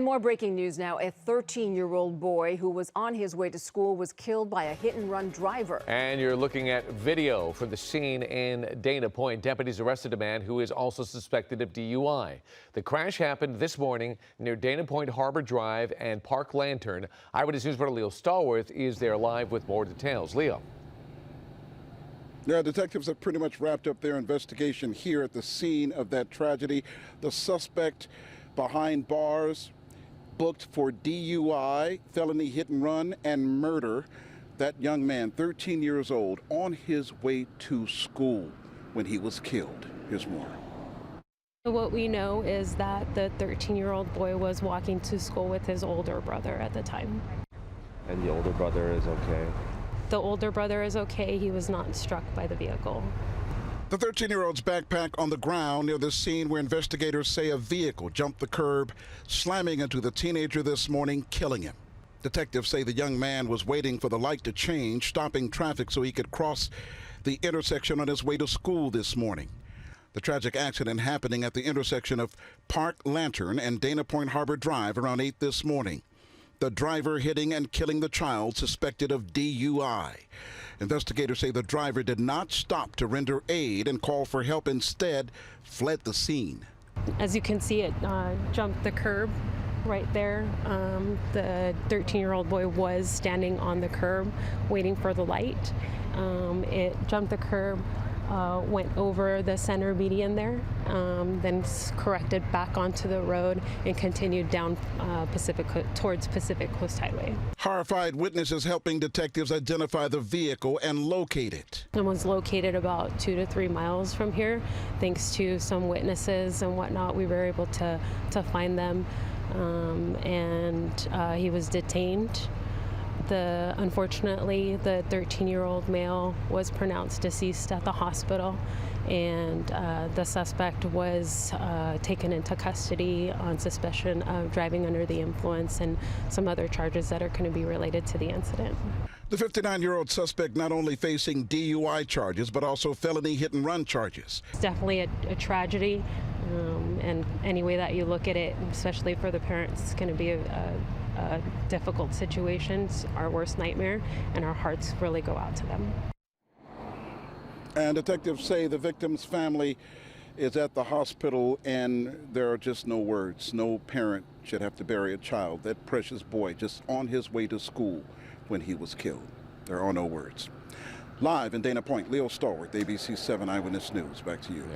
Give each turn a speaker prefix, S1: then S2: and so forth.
S1: More breaking news now. A 13-year-old boy who was on his way to school was killed by a hit-and-run driver.
S2: And you're looking at video from the scene in Dana Point. Deputies arrested a man who is also suspected of DUI. The crash happened this morning near Dana Point Harbor Drive and Park Lantern. Eyewitness News reporter Leo Stallworth is there live with more details. Leo.
S3: Yeah, detectives have pretty much wrapped up their investigation here at the scene of that tragedy. The suspect behind bars, booked for DUI, felony hit and run, and murder. That young man, 13 years old, on his way to school when he was killed. Here's more.
S4: What we know is that the 13-year-old boy was walking to school with his older brother at the time.
S5: And the older brother is okay?
S4: The older brother is okay. He was not struck by the vehicle.
S3: The 13-year-old's backpack on the ground near the scene where investigators say a vehicle jumped the curb, slamming into the teenager this morning, killing him. Detectives say the young man was waiting for the light to change, stopping traffic so he could cross the intersection on his way to school this morning. The tragic accident happening at the intersection of Park Lantern and Dana Point Harbor Drive around 8 this morning. The driver hitting and killing the child suspected of DUI. Investigators say the driver did not stop to render aid and call for help. Instead, fled the scene.
S4: As you can see, it jumped the curb right there. The 13-year-old boy was standing on the curb waiting for the light. It jumped the curb, went over the center median there, then corrected back onto the road and continued down towards Pacific Coast Highway.
S3: Horrified witnesses helping detectives identify the vehicle and locate it.
S4: It was located about 2 to 3 miles from here. Thanks to some witnesses and whatnot, we were able to find them, and he was detained. Unfortunately, the 13-year-old male was pronounced deceased at the hospital, and the suspect was taken into custody on suspicion of driving under the influence and some other charges that are going to be related to the incident.
S3: The 59-year-old suspect not only facing DUI charges, but also felony hit-and-run charges.
S4: It's definitely a tragedy, and any way that you look at it, especially for the parents, it's going to be a difficult situation. It's our worst nightmare, and our hearts really go out to them.
S3: And detectives say the victim's family is at the hospital, and there are just no words. No parent should have to bury a child, that precious boy, just on his way to school when he was killed. There are no words. Live in Dana Point, Leo Stallworth, ABC 7 Eyewitness News. Back to you.